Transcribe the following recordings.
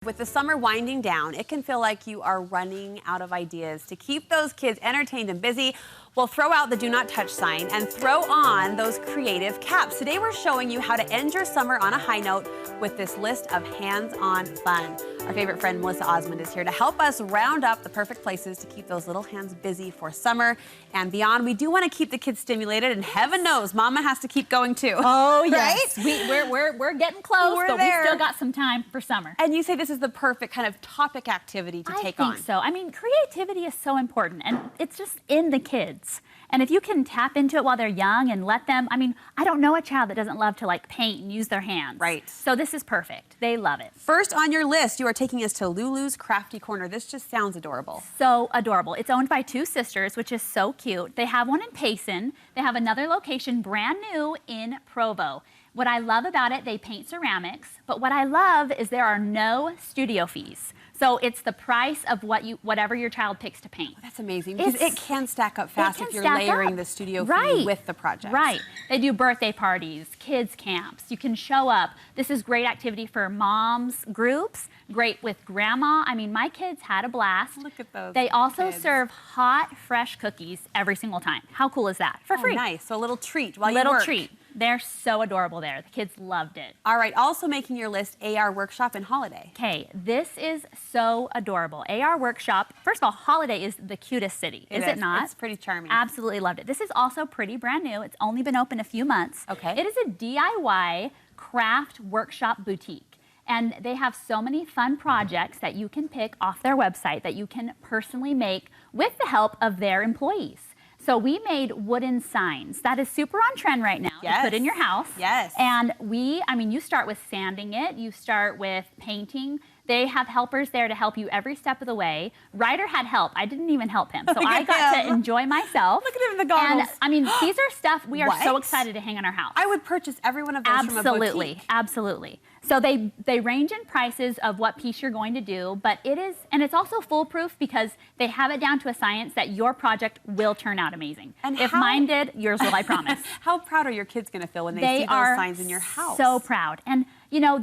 With the summer winding down, it can feel like you are running out of ideas. To keep those kids entertained and busy, we'll throw out the do not touch sign and throw on those creative caps. Today we're showing you how to end your summer on a high note with this list of hands-on fun. Our favorite friend Melisa Osmond is here to help us round up the perfect places to keep those little hands busy for summer and beyond. We do want to keep the kids stimulated, and heaven knows Mama has to keep going too. Oh yes, right? we're getting close, but we still got some time for summer. And you say this is the perfect kind of topic activity to take on. I think so. I mean, creativity is so important, and it's just in the kids. And if you can tap into it while they're young and let them, I mean, I don't know a child that doesn't love to like paint and use their hands. Right. So this is perfect. They love it. First on your list, you are taking us to Lulu's Crafty Corner. This just sounds adorable. So adorable. It's owned by two sisters, which is so cute. They have one in Payson. They have another location brand new in Provo. What I love about it, they paint ceramics, but what I love is there are no studio fees. So it's the price of whatever your child picks to paint. Oh, that's amazing, because it can stack up fast if you're layering the studio fee with the project. Right. They do birthday parties, kids camps. You can show up. This is great activity for moms groups, great with grandma. I mean, my kids had a blast. Look at those. They also serve hot, fresh cookies every single time. How cool is that? For free. Nice. So a little treat while you work. Little treat. They're so adorable there. The kids loved it. All right, also making your list, AR Workshop and Holiday. Okay, this is so adorable. AR Workshop, first of all, Holiday is the cutest city, is it not? It's pretty charming. Absolutely loved it. This is also pretty brand new. It's only been open a few months. Okay. It is a DIY craft workshop boutique. And they have so many fun projects that you can pick off their website that you can personally make with the help of their employees. So we made wooden signs. That is super on trend right now to put in your house. Yes. And I mean, you start with sanding it, you start with painting. They have helpers there to help you every step of the way. Ryder had help. I didn't even help him. So I got to enjoy myself. Look at him in the goggles. And I mean, these are stuff we are so excited to hang in our house. I would purchase every one of those from a boutique. Absolutely. So they range in prices of what piece you're going to do, but it's also foolproof because they have it down to a science that your project will turn out amazing. And if mine did, yours will, I promise. How proud are your kids going to feel when they see those signs in your house? So proud. And you know,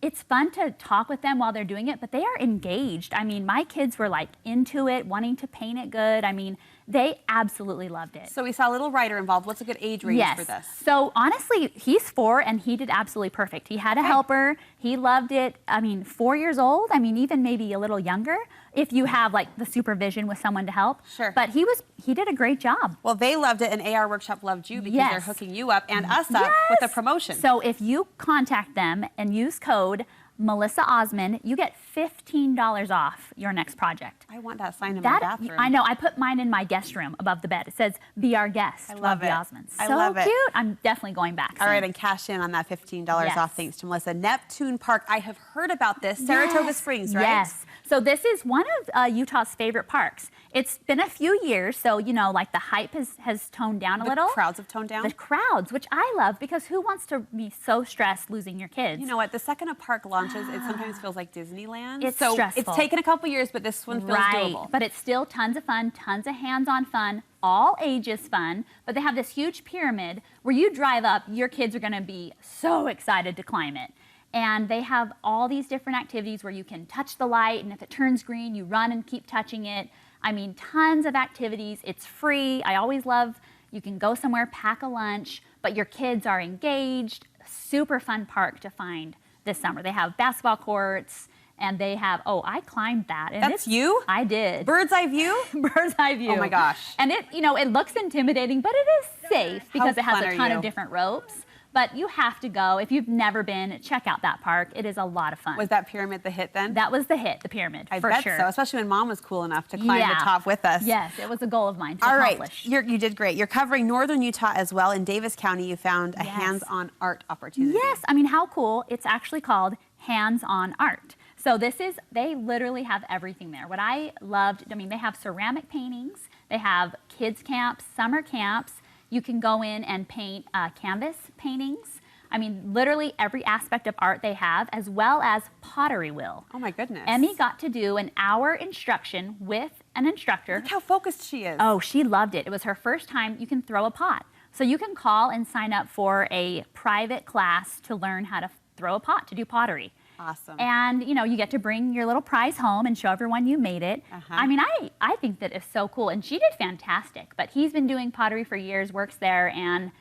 it's fun to talk with them while they're doing it, but they are engaged. I mean, my kids were like into it, wanting to paint it good. I mean, they absolutely loved it. So we saw a little Ryder involved. What's a good age range for this? So honestly, he's 4 and he did absolutely perfect. He had a helper. He loved it. I mean, 4 years old. I mean, even maybe a little younger if you have like the supervision with someone to help. Sure. But he did a great job. Well, they loved it, and AR Workshop loved you because they're hooking you up and us up with a promotion. So if you contact them and use code Melisa Osmond, you get $15 off your next project. I want that sign in my bathroom. I know. I put mine in my guest room above the bed. It says, "Be our guest." I love it. Osmonds. I love it. So cute. I'm definitely going back. All right, and cash in on that $15 off thanks to Melisa. Neptune Park. I have heard about this. Saratoga Springs, right? Yes. So this is one of Utah's favorite parks. It's been a few years, so you know, like the hype has toned down a little. The crowds have toned down? The crowds, which I love, because who wants to be so stressed losing your kids? You know what? The second a park launches, it sometimes feels like Disneyland. It's stressful. It's taken a couple years, but this one feels doable. But it's still tons of fun, tons of hands-on fun, all ages fun. But they have this huge pyramid where you drive up, your kids are going to be so excited to climb it. And they have all these different activities where you can touch the light, and if it turns green, you run and keep touching it. I mean, tons of activities. It's free. I always love, you can go somewhere, pack a lunch, but your kids are engaged. Super fun park to find this summer. They have basketball courts, and they have, I climbed that. And that's you? I did. Bird's eye view? Bird's eye view. Oh my gosh. And it looks intimidating, but it is safe because it has a ton of different ropes. But you have to go. If you've never been, check out that park. It is a lot of fun. Was that pyramid the hit then? That was the hit, the pyramid, I for bet sure. so, especially when Mom was cool enough to climb the top with us. Yes, it was a goal of mine to All accomplish. right, you did great. You're covering northern Utah as well. In Davis County, you found a hands-on art opportunity. Yes, I mean, how cool. It's actually called Hands-on Art. So they literally have everything there. What I loved, I mean, they have ceramic paintings. They have kids camps, summer camps. You can go in and paint canvas paintings. I mean, literally every aspect of art they have, as well as pottery wheel. Oh my goodness. Emmy got to do an hour instruction with an instructor. Look how focused she is. Oh, she loved it. It was her first time you can throw a pot. So you can call and sign up for a private class to learn how to throw a pot, to do pottery. Awesome. And, you know, you get to bring your little prize home and show everyone you made it. I mean, I think that is so cool. And she did fantastic. But he's been doing pottery for years, works there, and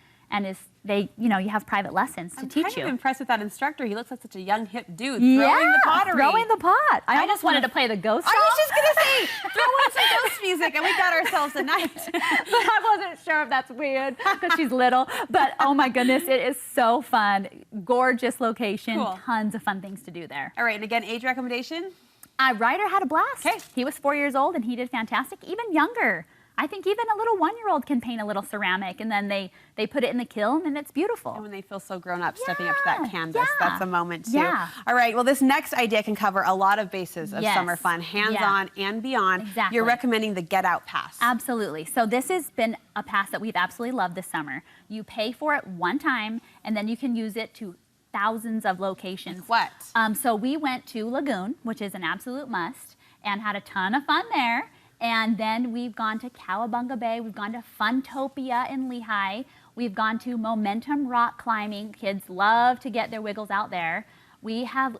you know, you have private lessons to teach you. I'm kind of impressed with that instructor. He looks like such a young, hip dude throwing the pottery. Throwing the pot. I almost wanted to play the ghost song. I was just going to say, throw on some ghost music, and we got ourselves a night. But I wasn't sure if that's weird because she's little. But oh my goodness, it is so fun. Gorgeous location. Cool. Tons of fun things to do there. All right, and again, age recommendation? Ryder had a blast. Okay. He was 4 years old and he did fantastic. Even younger. I think even a little 1-year-old can paint a little ceramic, and then they put it in the kiln, and it's beautiful. And when they feel so grown up, stepping up to that canvas, that's a moment too. Yeah. All right, well, this next idea can cover a lot of bases of summer fun, hands-on and beyond. Exactly. You're recommending the Get Out Pass. Absolutely. So this has been a pass that we've absolutely loved this summer. You pay for it one time, and then you can use it to thousands of locations. Like what? So we went to Lagoon, which is an absolute must, and had a ton of fun there. And then we've gone to Cowabunga Bay. We've gone to Funtopia in Lehigh. We've gone to Momentum Rock Climbing. Kids love to get their wiggles out there. We have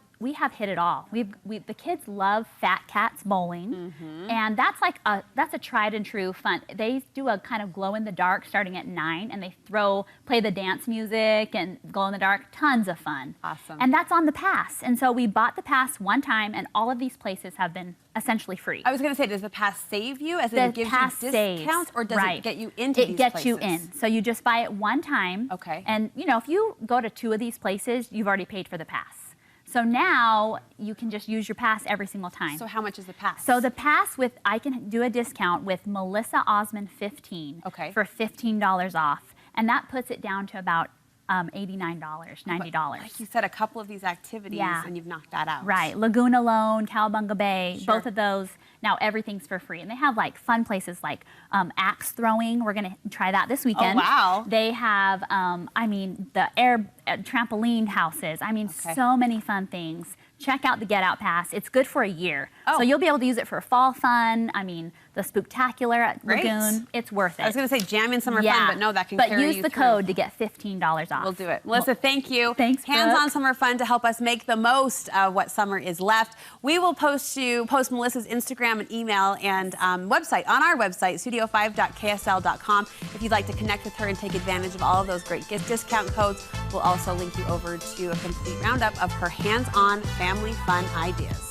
hit it all. The kids love Fat Cats bowling, and that's like a tried and true fun. They do a kind of glow in the dark starting at 9, and they play the dance music and glow in the dark. Tons of fun. Awesome. And that's on the pass. And so we bought the pass one time, and all of these places have been essentially free. I was going to say, does the pass save you, as in it gives you discounts, or does it get you into these places? It gets you in. So you just buy it one time. Okay. And you know, if you go to 2 of these places, you've already paid for the pass. So now you can just use your pass every single time. So how much is the pass? So the pass I can do a discount with Melisa Osmond 15 for $15 off. And that puts it down to about $89, $90. Like you said, a couple of these activities and you've knocked that out. Right. Lagoon alone, Cowabunga Bay, both of those. Now everything's for free. And they have like fun places like axe throwing. We're going to try that this weekend. Oh, wow. They have, I mean, the air trampoline houses. I mean, so many fun things. Check out the Get Out Pass. It's good for a year. So you'll be able to use it for fall fun. I mean, the Spooktacular at Lagoon. It's worth it. I was going to say jam in summer fun, but no, that can carry you But use the code to get $15 off. We'll do it. Melissa, thank you. Thanks, Hands-on summer fun to help us make the most of what summer is left. We will post Melissa's Instagram and email and website on our website, studio5.ksl.com. If you'd like to connect with her and take advantage of all of those great discount codes, we'll also link you over to a complete roundup of her hands-on family fun ideas.